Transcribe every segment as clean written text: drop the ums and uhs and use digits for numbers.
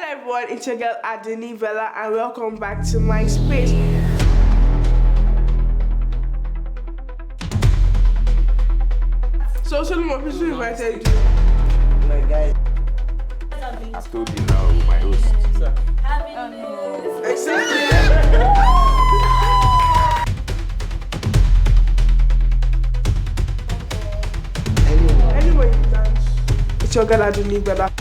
everyone, it's your girl Adunni Bella and welcome back to my space. So Solomon, please who invited you? My guy. I've told you now, my host. Sir. Exactly. Anyway, you dance. It's your girl Adunni Bella.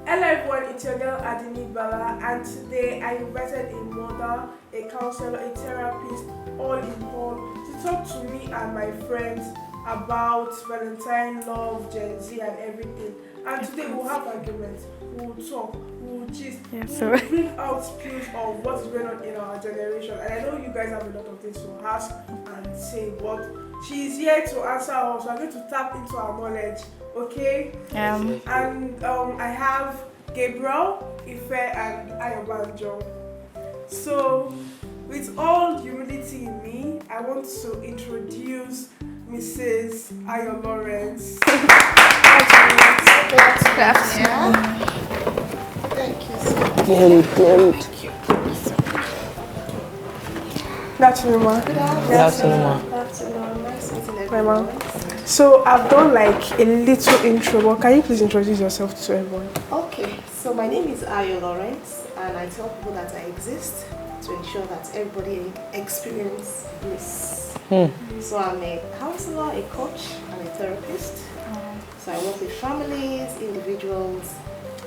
Hello everyone, it's your girl Adunni Bella, and today I invited a mother, a counselor, a therapist, all in one, to talk to me and my friends about Valentine, love, Gen Z and everything. And today we'll have arguments, we'll talk, we'll gist, we'll bring out spills of what's going on in our generation. And I know you guys have a lot of things to ask and say, but she's here to answer us. We're going to tap into our knowledge, okay? And I have Gabriel, Ife, and Ayobanjo. So, with all humility in me, I want to introduce Mrs. Ayo Lawrence. Thank you so much. Good afternoon, ma. Good afternoon. Nice meeting everyone. So I've done like a little intro, but can you please introduce yourself to everyone? Okay, so my name is Ayo Lawrence, and I tell people that I exist to ensure that everybody experience bliss. So I'm a counselor, a coach, and a therapist. So I work with families, individuals,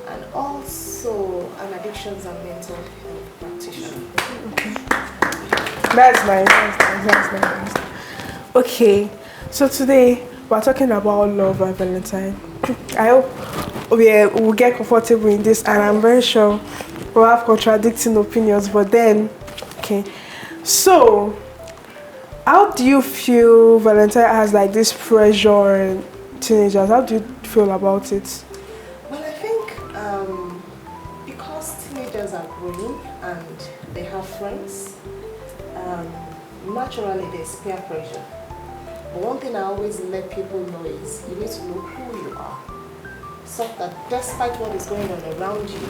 and also an addictions and mental health practitioner. That's nice. Okay, so today we're talking about love and Valentine. I hope we'll get comfortable in this, and I'm very sure we'll have contradicting opinions, but then, okay. So, how do you feel Valentine has like this pressure in teenagers? How do you feel about it? Well, I think because teenagers are growing and they have friends, naturally there's peer pressure. But one thing I always let people know is you need to know who you are, so that despite what is going on around you,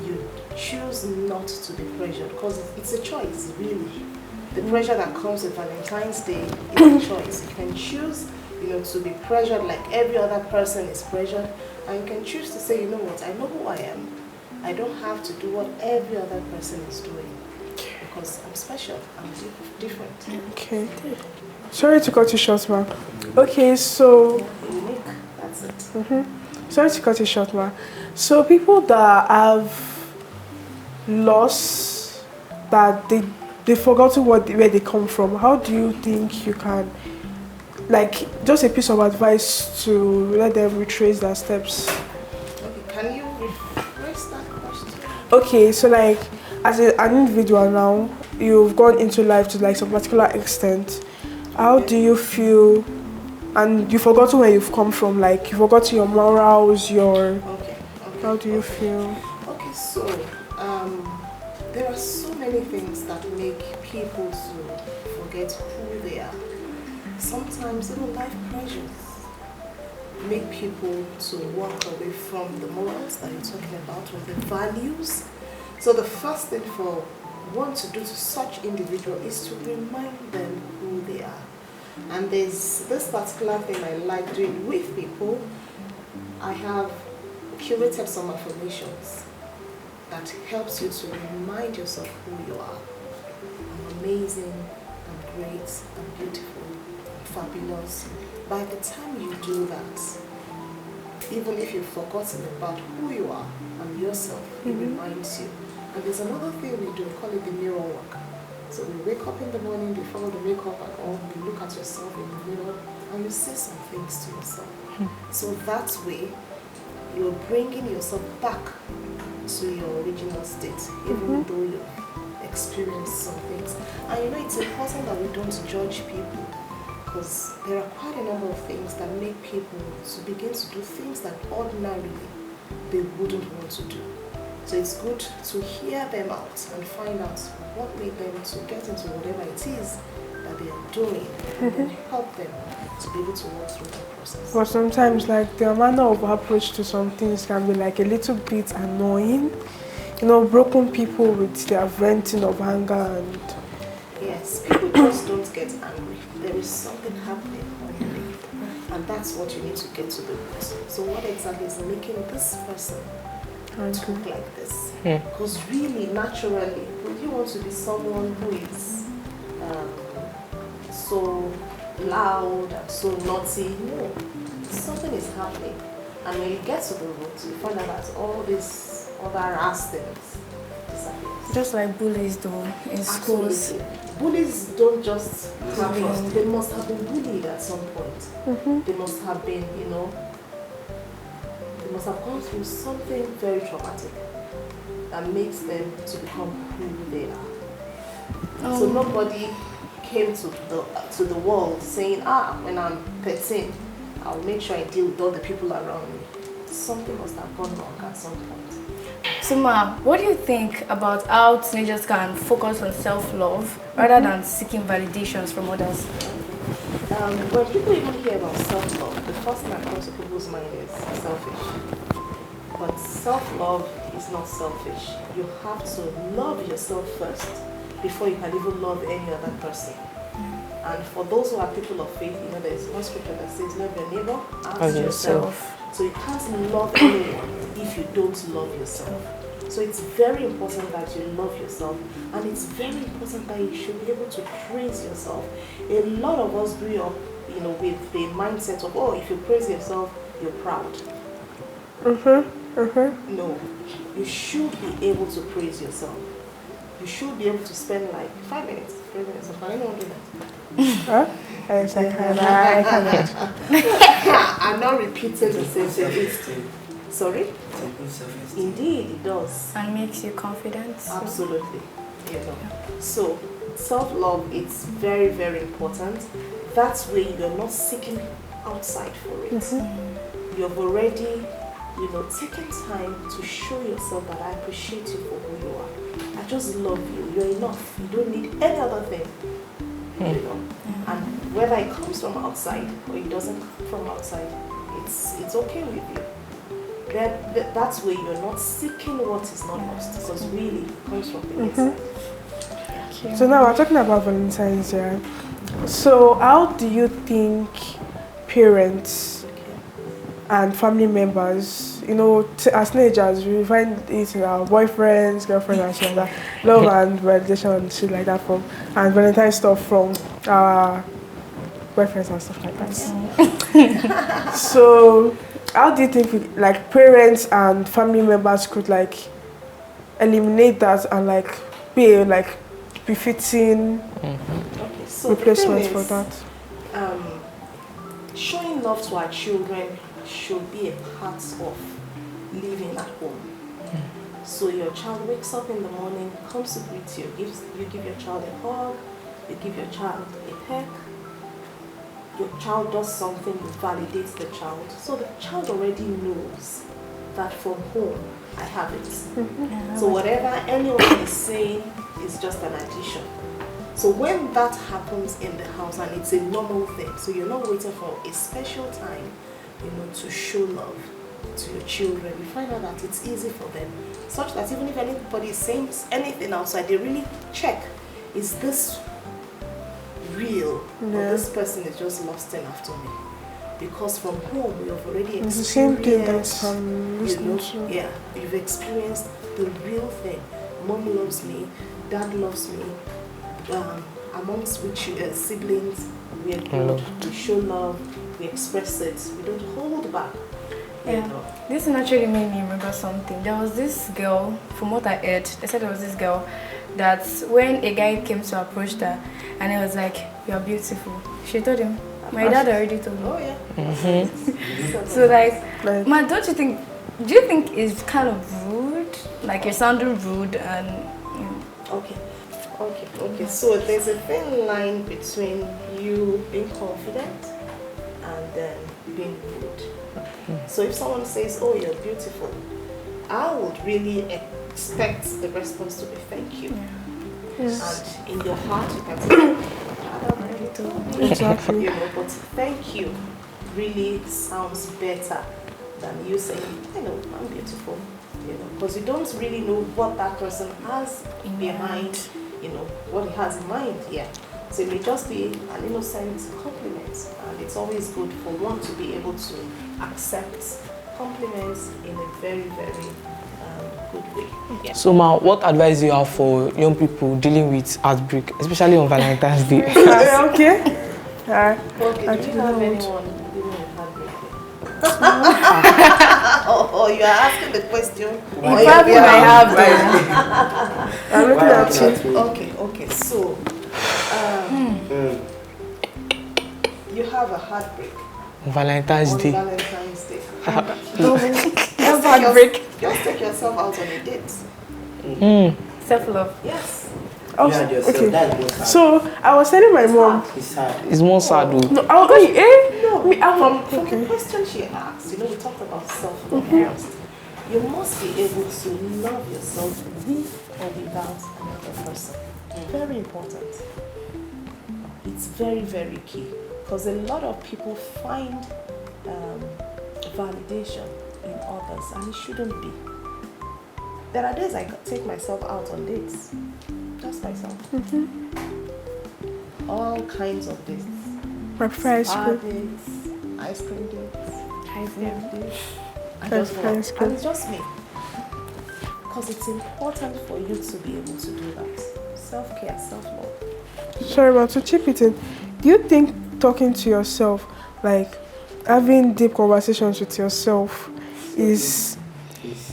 you choose not to be pressured, because it's a choice, really. The pressure that comes with Valentine's Day is a choice. You can choose, to be pressured like every other person is pressured, and you can choose to say, you know what, I know who I am. I don't have to do what every other person is doing, because I'm special, I'm different. Okay. Sorry to cut you short, ma'am. Okay, so... Unique, that's it. Sorry to cut you short, ma'am. So people that have lost, that they forgotten where they come from, how do you think you can, like, just a piece of advice to let them retrace their steps? Okay, can you rephrase that question? Okay, so like, as an individual now, you've gone into life to like some particular extent. How do you feel, and you've forgotten where you've come from, like you've forgotten your morals, Okay. How do you feel? Okay, so there are so many things that make people to forget who they are. Sometimes even life pressures make people to walk away from the morals that you're talking about, or the values. So the first thing for one to do to such individual is to remind them who they are. And there's this particular thing I like doing with people. I have curated some affirmations that helps you to remind yourself who you are. I'm amazing, I'm great, I'm beautiful, I'm fabulous. By the time you do that, even if you've forgotten about who you are and yourself, it reminds you. And there's another thing we do, we call it the mirror work. So we wake up in the morning before the makeup and all, you look at yourself in the mirror and you say some things to yourself. So that way, you're bringing yourself back to your original state, even though you've experienced some things. And it's important that we don't judge people, because there are quite a number of things that make people to begin to do things that ordinarily they wouldn't want to do. So it's good to hear them out and find out what made them to get into whatever it is that they are doing and then help them to be able to walk through that process. But sometimes, like, their manner of approach to some things can be like a little bit annoying. You know, broken people with their venting of anger and... Yes, people just don't get angry. There is something happening underneath, and that's what you need to get to the root. So what exactly is making this person talk like this? Because really, naturally, would you want to be someone who is so loud and so naughty? No, something is happening. And when you get to the root, you find out that all these other ass things disappear. Just like bullies do in schools. Absolutely. Bullies don't just have us. They must have been bullied at some point. They must have been, you know, they must have gone through something very traumatic that makes them to become who they are. So nobody came to the world saying, when I'm 13, I'll make sure I deal with all the people around me. Something must have gone wrong at some point. So Ma, what do you think about how teenagers can focus on self-love rather than seeking validations from others? When people even hear about self-love, the first thing that comes to people's mind is selfish. But self-love is not selfish. You have to love yourself first before you can even love any other person. And for those who are people of faith, you know, there's one scripture that says, love your neighbor as yourself. So you can't love anyone if you don't love yourself. So it's very important that you love yourself, and it's very important that you should be able to praise yourself. A lot of us grew up, you know, with the mindset of, if you praise yourself, you're proud. No, you should be able to praise yourself. You should be able to spend like 5 minutes praising yourself. Can anyone do that? I'm not repeating the same thing. Sorry? Indeed, it does. And makes you confident. Absolutely. You know. So, self-love is very, very important. That's where you're not seeking outside for it. You've already, you know, taken time to show yourself that I appreciate you for who you are. I just love you. You're enough. You don't need any other thing. You know. And whether it comes from outside or it doesn't come from outside, it's okay with you. That's where you're not seeking what is not yours, because really it comes from the inside. So now we're talking about Valentine's Day. So how do you think parents and family members, you know, as teenagers, we find it in our boyfriends, girlfriends, and shit like that, love and validation and shit like that and Valentine's stuff from our boyfriends and stuff like that. So how do you think like parents and family members could like eliminate that and like be like befitting replacements for that? Showing love to our children should be a part of living at home. So your child wakes up in the morning, comes to greet you, you give your child a hug, you give your child a peck. Your child does something, you validate the child. So the child already knows that from home, I have it. So whatever anyone is saying is just an addition. So when that happens in the house, and it's a normal thing, so you're not waiting for a special time, you know, to show love to your children, you find out that it's easy for them, such that even if anybody is saying anything outside, they really check, is this real, or this person is just lusting after me? Because from home we have already experienced the same thing that's from listening to. Yeah, you've experienced the real thing. Mom loves me, dad loves me. Amongst which siblings, we are good, we show love, we express it, we don't hold back. Yeah, this naturally made me remember something. There was this girl, from what I heard, they said there was this girl that when a guy came to approach her and he was like, "You are beautiful," she told him, "My dad already told me." Oh yeah. So like, man, do you think it's kind of rude? Like you're sounding rude and, you know. Okay. So there's a thin line between you being confident and then being rude. So if someone says, "Oh, you're beautiful," I would really expect the response to be "Thank you." Yes. And in your heart, you can say, "I don't Exactly. You know, but thank you really sounds better than you saying, I know, I'm beautiful. You know, because you don't really know what that person has in their mind, you know, what he has in mind here. So it may just be an innocent compliment, and it's always good for one to be able to accept compliments in a very, very good way. Yeah. So, Ma, what advice do you have for young people dealing with heartbreak, especially on Valentine's Day? Okay. Okay, do you have anyone dealing with heartbreak? Oh, you are asking the question. Probably I have I'm looking at you. Okay. So, you have a heartbreak Valentine's on Day. Valentine's Day. That's heartbreak. Just take yourself out on a date. Self-love. Yes. Oh, You and yourself, okay. that's more sad. So I was telling my mom. It's sad. It's more sad though. No, I was going. No, Me, I'm from okay. the question she asked, you know, we talked about self-love first. You must be able to love yourself with or without another person. Very important. It's very, very key. Because a lot of people find validation in others, and it shouldn't be. There are days I take myself out on dates. Just myself. All kinds of dates. My first Spa school. dates, ice cream dates, Ice cream. dates. I Ice just cream. go out. And it's just me. Because it's important for you to be able to do that. Self-care, self-love. Sorry, but to chip it in, do you think talking to yourself, like having deep conversations with yourself, is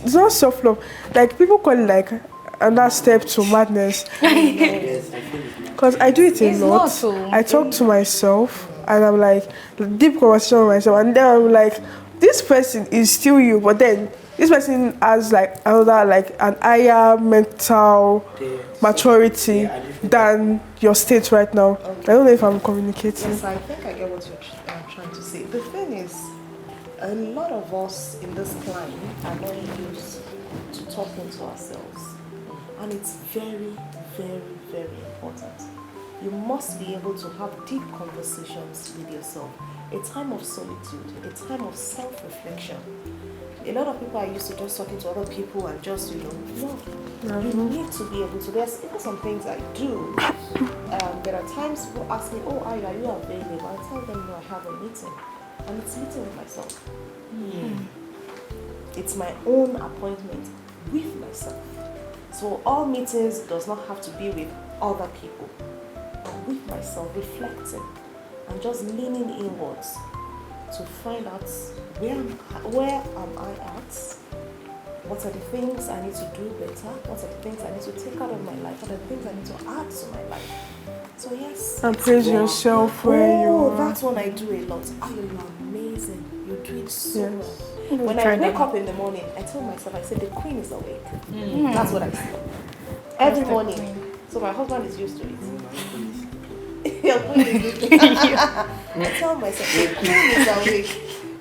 it's not self-love? Like people call it like another step to madness. Yes, I feel it's not. Because I do it a It's lot. not so. I talk to myself and I'm like deep conversation with myself, and then I'm like, this person is still you, but then this person has like another, like an higher mental maturity than your state right now. I don't know if I'm communicating. Yes, I think I get what you're trying to say. The thing is, a lot of us in this climate are not used to talking to ourselves. And it's very, very, very important. You must be able to have deep conversations with yourself. A time of solitude, a time of self-reflection. A lot of people are used to just talking to other people and just, no. You need to be able to. There's even some things I do. There are times people ask me, oh, are you available? I tell them, no, I have a meeting. And it's meeting with myself. It's my own appointment with myself. So all meetings does not have to be with other people. I'm with myself, reflecting and just leaning inwards to find out where am I at? What are the things I need to do better? What are the things I need to take out of my life? What are the things I need to add to my life? So yes. And praise yourself where you are. That's what I do a lot. Oh, you're amazing. You're doing so Yes. well. When I wake up in the morning, I tell myself, I say the queen is awake. That's what I say. Every morning. So my husband is used to it. Your queen is sleeping. I tell myself, the queen is awake,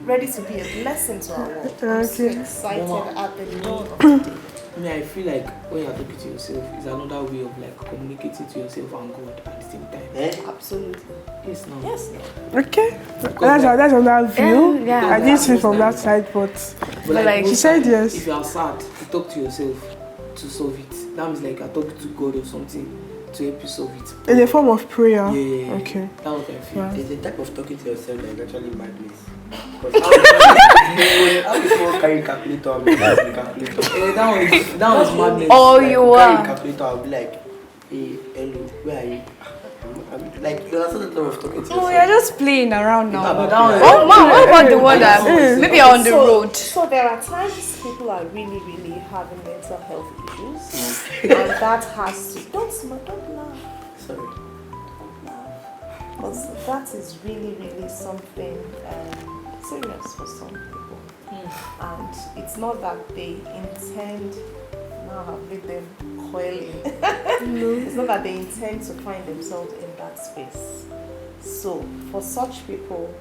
ready to be a blessing to our world. I'm so excited at the dawn of today. I mean, I feel like when you're talking to yourself, is another way of like communicating to yourself and God at the same time. Absolutely. Yes, no. Yes. Okay, that's another view. Yeah. I didn't see it from that side, but But like, she most said times, yes. If you are sad, you talk to yourself to solve it. That means like you're talking to God or something to help you solve it. In the form of prayer. Yeah. Okay. That's what I feel. Yeah. There's a type of talking to yourself that is actually madness. Because how is someone carrying calculator and be like calculator? That was madness. Oh, Like, you carrying are. calculator, I'll be like, hey, hello, where are you? I'm like, you understand the term of talking to yourself? Oh, you're just playing around now. But that was, Oh, man, what about the one that maybe you're on the road? So there are times people are really, really having mental health issues. And that has to, don't laugh. Sorry. Don't laugh. Because that is really, really something serious for some people. And it's not that they intend, now I've made them coiling. It's not that they intend to find themselves in that space. So for such people,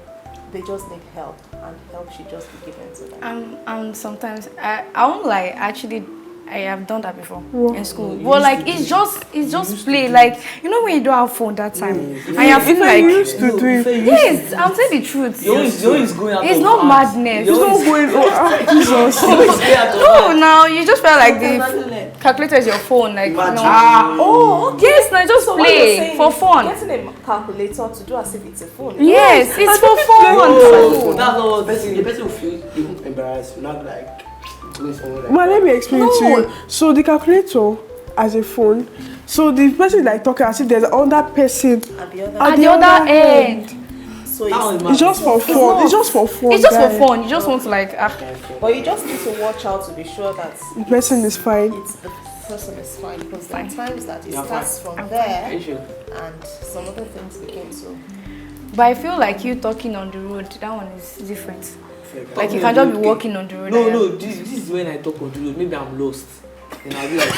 they just need help, and help should just be given to them. Sometimes I won't lie. Actually, I have done that before What? in school. No, you But like used to it's just used to play. do Like you know when you don't have phone that time, and you're feeling Ife like used to do it. yes, I'm saying the truth. Your own is going out It's of not hands. madness. Your It's own not is- going. Oh, Jesus. your own is going out of No, hands. now you just felt like the calculator is your phone. Like Imagine. no. Oh, okay. Yes, now just So what you're play saying for is fun. Getting a calculator to do as if it's a phone. Yes, it's for Oh, fun. that's all. The person will feel even embarrassed, not like doing something like Well, let me explain it to No. you. So the calculator as a phone. So the person like talking as if there's another person At the other, at At the other end, so That was it's, my- It's just for fun. not- It's just for fun. it's just for guys. fun. You just want to like but you just need to watch out to be sure that The person is fine. it's the person is fine, because there are Fine. times that it You're starts fine. from Are there you sure? and some other things became so. But I feel like you talking on the road, that one is different. fake. Like you Talking can on just the be road, walking on the road. No, and- no, this is when I talk on the road. Maybe I'm lost. Then I'll be like,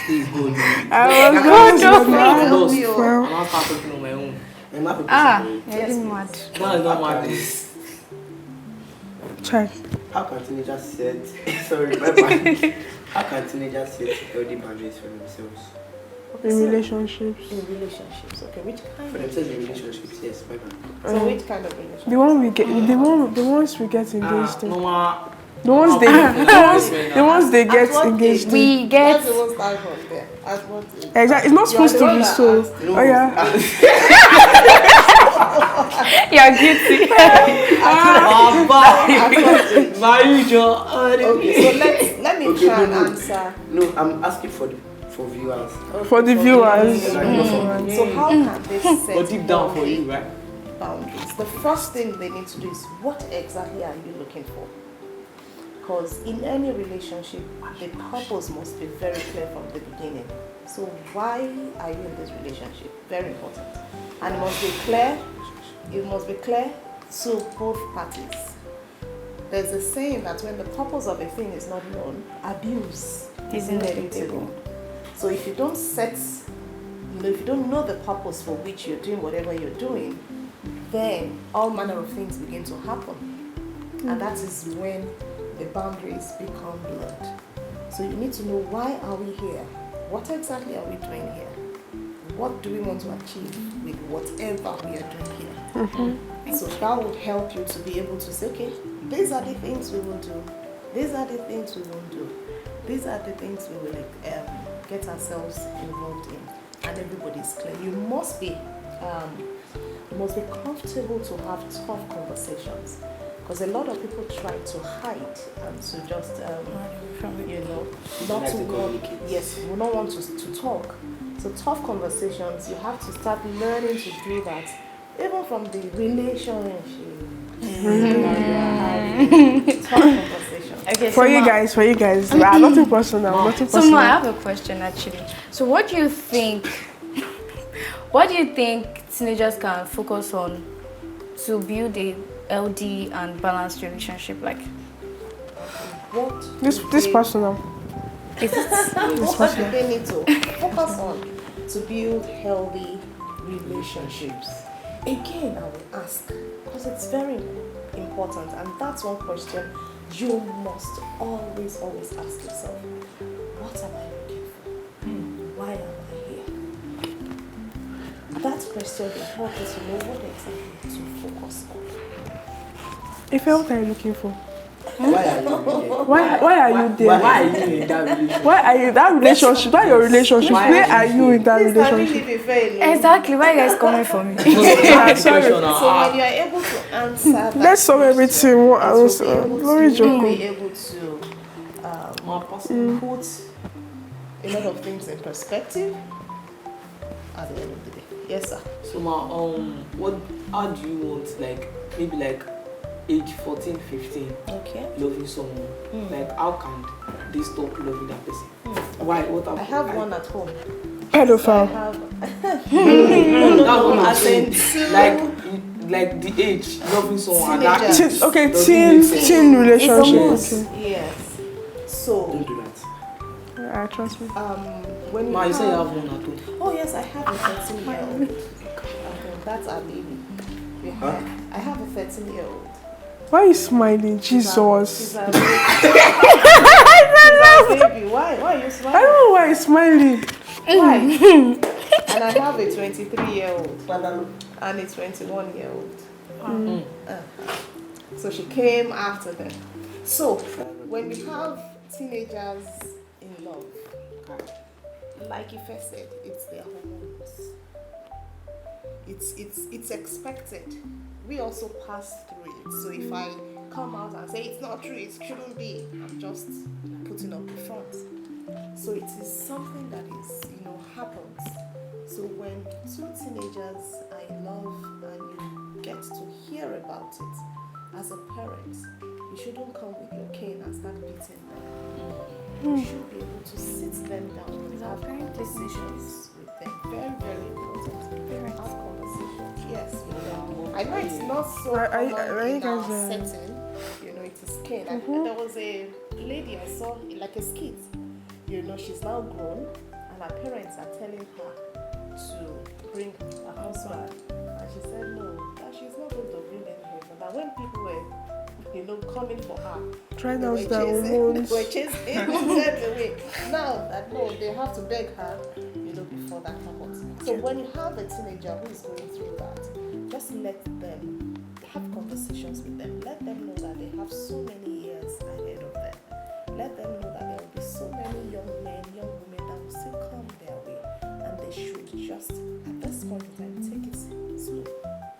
please go. I was I'm going to lost. well. I'm not start talking on my own. I'm not Ah, prepared. you're getting mad. That is not madness. Child. How can teenagers set sorry, my bad. How can teenagers set healthy boundaries for themselves? In relationships. In relationships, okay, which kind For of themselves in relationships, yes, my bad. So which kind of relationship? The one we get, the ones we get engaged in. Normal. The ones the ones they get what engaged in. We That's get the one start from there. At what age? Exactly. It's not You are supposed the to one be that so. asked. Oh yeah. you're guilty. Okay, so let me Okay, try and no. answer. No, I'm asking for viewers. For the viewers. Like, not for me. So how can they set But deep down for you, right? boundaries? The first thing they need to do is, what exactly are you looking for? Because in any relationship, the purpose must be very clear from the beginning. So why are you in this relationship? Very important. And it must be clear. It must be clear to both parties. There's a saying that when the purpose of a thing is not known, abuse is inevitable. So if you don't set, if you don't know the purpose for which you're doing whatever you're doing, then all manner of things begin to happen. And that is when the boundaries become blurred. So you need to know, why are we here? What exactly are we doing here? What do we want to achieve with whatever we are doing here? So that would help you to be able to say, okay, these are the things we will do. These are the things we won't do. These are the things we will get ourselves involved in. And everybody's clear. You must be comfortable to have tough conversations. Because a lot of people try to hide and to just, not Like to to want, communicate. yes, we don't want to talk. So tough conversations, you have to start learning to do that, even from the relationship. Tough conversations. Okay, For you Ma- guys, nothing personal, nothing So Ma, I personal. have a question actually. So what do you think teenagers can focus on to build a LD and balanced relationship? Like, What This do personal. is it what do they need to focus on to build healthy relationships? Again, I will ask, because it's very important, and that's one question you must always ask yourself. What am I looking for? Why am I here? That question will help you to know what exactly to focus on. If what are you looking for? Why are you here? Why are you there? Why are you in that relationship? Why are you that relationship? Why your relationship? Why Where are are you you in that Please, can we relationship? leave it very low? exactly? Why are you guys coming for me? Yeah, sorry. So when you are able to answer that Let's solve everything. question, What it I will was be able Glory to Joko. be able to My person. put a lot of things in perspective at the end of the day. Yes, sir. So how do you want, like, maybe like age 14, 15, Okay. loving someone? Like, how can they stop loving that person? Why? What I have one at home. I Pedophile. have That's what I'm as in saying. Like the age, loving someone at that Teenagers. age. Teen, okay, doesn't teen make sense. teen relationship. almost- Okay. yes. So Don't do that. Trust me. when you Ma, you say you have, have one at home. oh yes, I have a 13-year-old. Okay, that's our baby. Huh? I have a 13-year-old. Why are you smiling? Jesus. She's a Baby, why are you smiling? I don't know why he's smiling. Why? And I have a 23-year-old and a 21-year-old. So she came after them. So when you have teenagers in love, like Ife said, it's their hormones. It's expected. We also pass through it. So if I come out and say it's not true, it shouldn't be, I'm just putting up the front. So it is something that is, happens. So when two teenagers are in love and you get to hear about it, as a parent, you shouldn't come with your cane and start beating them. You should be able to sit them down and have conversations with them. Very, very important. Have conversations. Yes. I know it's not so common in our setting. It is cane. And there was a lady I saw, like a skit. She's now grown, and her parents are telling her to bring a husband. And she said no, that she's not going to bring any husband. That when people were, coming for her, trying out their hormones. They were chasing them away. Now that no, they have to beg her, before that happens. So when you have a teenager who is going through that, just let them have conversations with them. Let them know that they have so many years ahead of them. Let them know that there will be so many young men, young women that will still come their way, and they should just, at this point in time, take it slow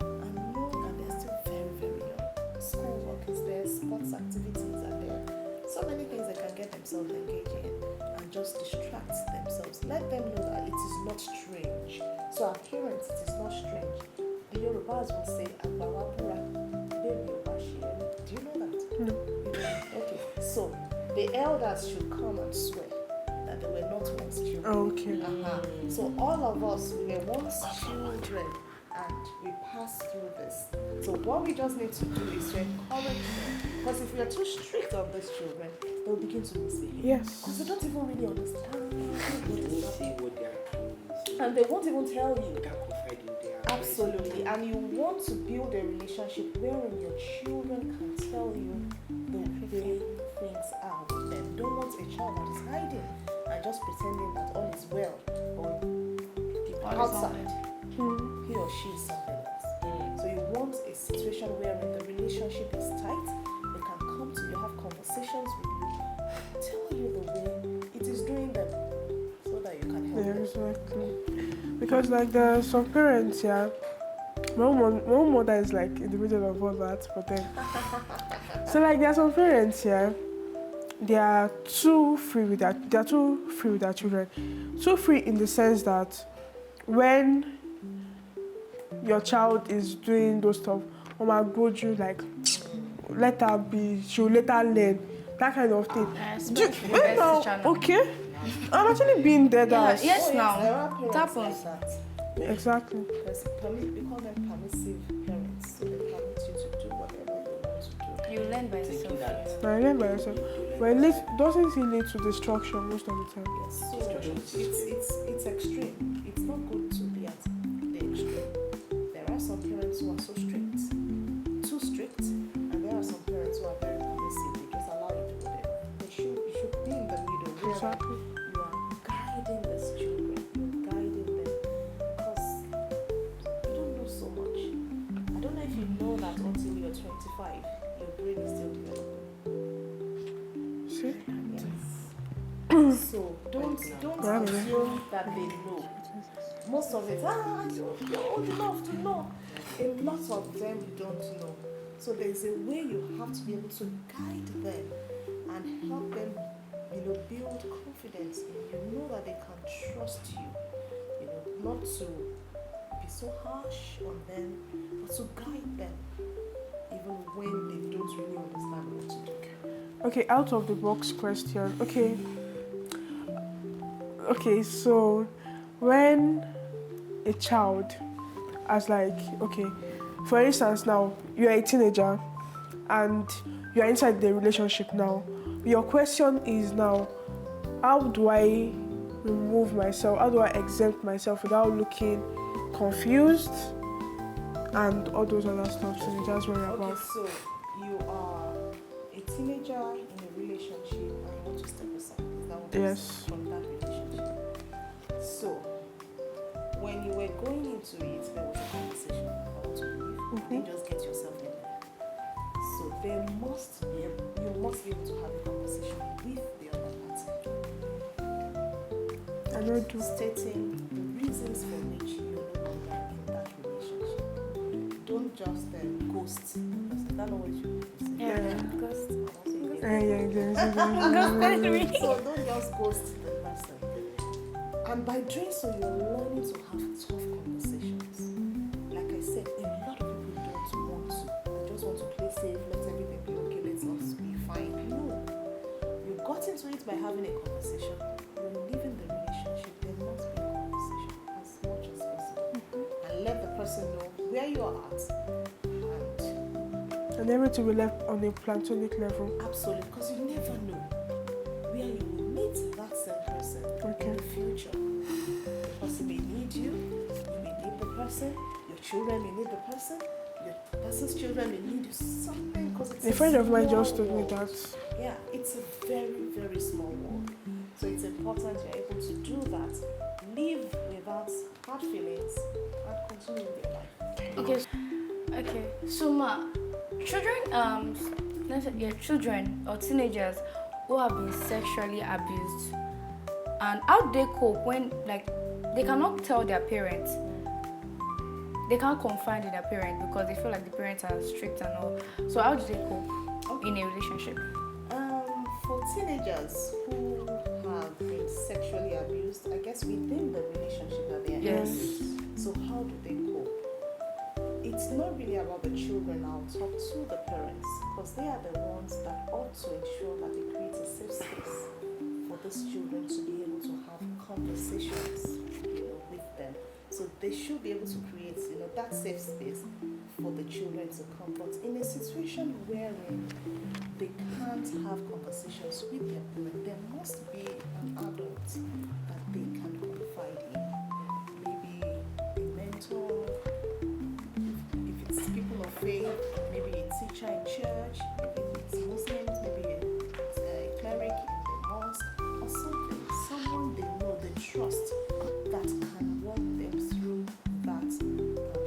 and know that they're still very, very young. Schoolwork is there, sports activities are there, so many things they can get themselves engaged in and just distract themselves. Let them know that it is not strange. So our parents, it is not strange. The Yorubas will say, "Agbawabura, baby obashiele." Do you know that? No. Okay, so the elders should come and swear that they were not once children. Okay. So all of us, we were once children and we passed through this. So what we just need to do is to encourage them. Because if we are too strict on these children, they'll begin to misbehave. Yes. Because they don't even really understand They won't say what they are doing. and they won't even tell you. You can confide in their Absolutely. And you want to build a relationship wherein your children can tell you the way things are with them. Don't want a child that is hiding and just pretending that all is well, or outside he or she is something else. So you want a situation wherein the relationship is tight. They can come to you, have conversations with you, tell you the way it is doing them, so that you can help Yeah, them. exactly. Because there are some parents, my own mother is in the middle of all that, but then so there are some parents, they are too free with their children. Too free in the sense that when your child is doing those stuff, my God, you let her be, she'll let her learn, that kind of thing. Okay, I'm actually being there. Yes, There now. are parents It happens. like that. Exactly. Because we call them permissive parents, so they permit you to do whatever you want to do. You learn by thinking yourself. that I learn by yourself. But it doesn't it lead to destruction most of the time? Yes, so it's extreme. It's not good to be at the extreme. There are some parents who are so strict, too strict, and there are some parents who are very permissive. They just allow you to go there. You should be in the middle where Exactly. you are guiding these children, you're guiding them, because you don't know so much. I don't know if you know that until you're 25, your brain is still developing. See? Yes. So don't assume that they know. Most of it, you're old enough to know. A lot of them don't know. So there's a way you have to be able to guide them and help them, build confidence in you. Know that they can trust you. Not to be so harsh on them, but to guide them, even when they don't really understand what to do. Okay, out of the box question. Okay, so when a child has for instance now, you're a teenager and you're inside the relationship now. Your question is now, how do I remove myself? How do I exempt myself without looking confused and all those other stuff? So you just worry Okay, about. so you are a teenager in a relationship and you want to step aside. context from that relationship. So, when you were going into it, there was a conversation about to leave. You didn't just get yourself in there. So you must be able to have a conversation with the other party. I know do. Stating the reasons for which you're no longer in that relationship. Don't just ghost. Is that not what you say? Yeah, ghost. So don't just ghost the person. And by doing so, you're learning to have tough conversations. Like I said, a lot of people don't want to. They just want to play safe, let everything be okay, let us be fine. No. You got into it by having a conversation. You're leaving the relationship, there must be a conversation as much as possible. And let the person know where you are at. And everything will left on a platonic level. Absolutely, because you never know where you will meet that same person in the future. The person may need you may need the person, your children may need the person, your person's children may need you something, because it's a friend of mine just told me that. Yeah, it's a very, very small world. So it's important you're able to do that, live without hard feelings, and continue with your life. Okay. So children or teenagers who have been sexually abused, and how do they cope when they cannot tell their parents? They can't confide in their parents because they feel like the parents are strict and all. So how do they cope in a relationship? For teenagers who have been sexually abused, I guess within the relationship that they are in. So how do they cope? It's not really about the children. I'll talk to the parents because they are the ones that ought to ensure that they create a safe space for these children to be able to have conversations, with them. So they should be able to create, that safe space for the children to come. But in a situation wherein they can't have conversations with their parents, there must be an adult that they can confide in. Maybe a mentor, if it's people of faith, maybe a teacher in church, maybe it's Muslims, maybe a cleric in the mosque, or something. Someone they know, they trust, that can walk them through that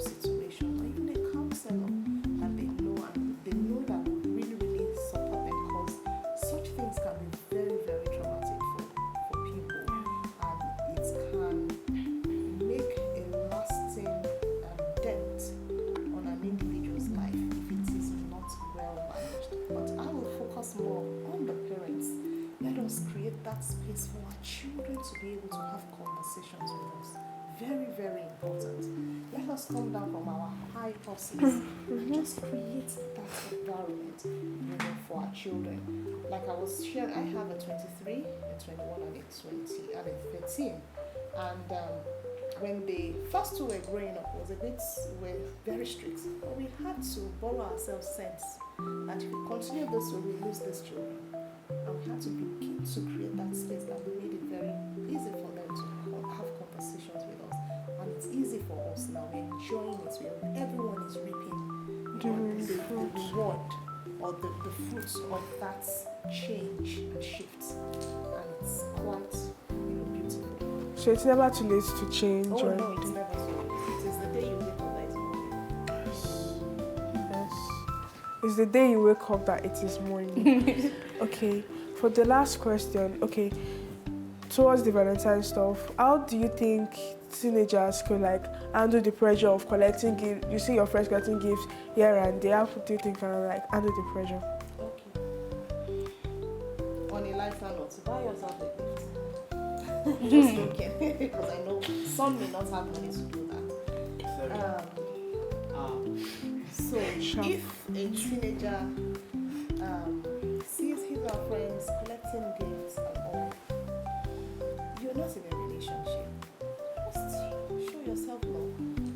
situation. Or even a counselor that they know and they know that will really, really support them, because such things can be very, very traumatic for people, and it can make a lasting dent on an individual's life if it is not well managed. But I will focus more on the parents. Let us create that space for our children to be able to have conversations with us. Very, very important. Let us come down from our high horses and just create that environment, for our children. Like I was sharing, I have a 23, a 21, and a 20, and a 13. And when the first two were growing up, were very strict. But we had to borrow ourselves sense that if we continue this way, we lose these children. And we had to begin to create that space that made it very easy for them to have conversations with us. And it's easy for us now. We're enjoying it. Everyone is reaping the reward or the fruits of that change and shift. And it's quite beautiful. So it's never too late to change. Oh no, it's never too late. It is the day you wake up that is morning. Yes. It's the day you wake up that it is morning. Okay, for the last question, towards the Valentine stuff, how do you think teenagers could handle the pressure of collecting gifts? You see your friends getting gifts here and there. How do you think handle the pressure? Okay. On a lighter note, buy yourself a gift. Just looking, because I know some may not have money to do that. So if a teenager sees his or friends collecting gifts and all, you're not in a relationship. Just show yourself love.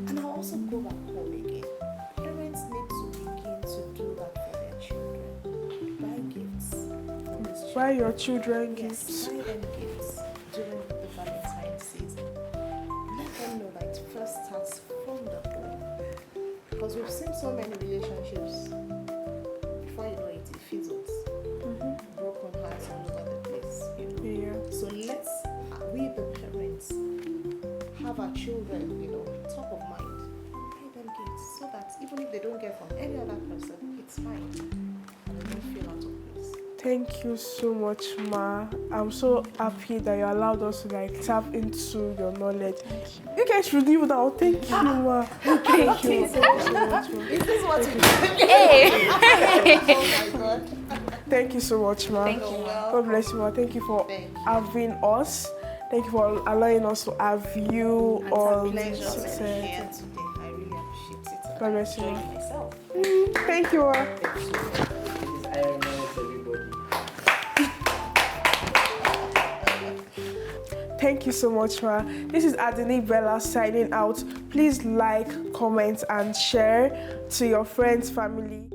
And I'll also go back home again. Parents need to begin to do that for their children. Buy gifts for these children. Buy your children Yes, gifts. buy them gifts during the Valentine season. Let them know that it first starts from the home. Because we've seen so many relationships, before you know it, it fizzles. Broken hearts all over the place. Yeah. So even if they don't get from any other person, it's fine. And they don't feel out of place. Thank you so much, Ma. I'm so happy that you allowed us to like tap into your knowledge. You guys should leave now. Thank you, Ma. Thank you so much, Ma. Is this what you do? Hey! Oh my God. Thank you so much, Ma. Thank you, Ma. God bless you, Ma. Thank you for Thank you. having us. Thank you for allowing us to have you It's on a pleasure this being set. here today. I really appreciate it. God bless you, I'm Ma. enjoying myself. Thank you, Ma. This is Iron Man, everybody. Thank you so much, Ma. This is Adunni Bella signing out. Please like, comment, and share to your friends, family.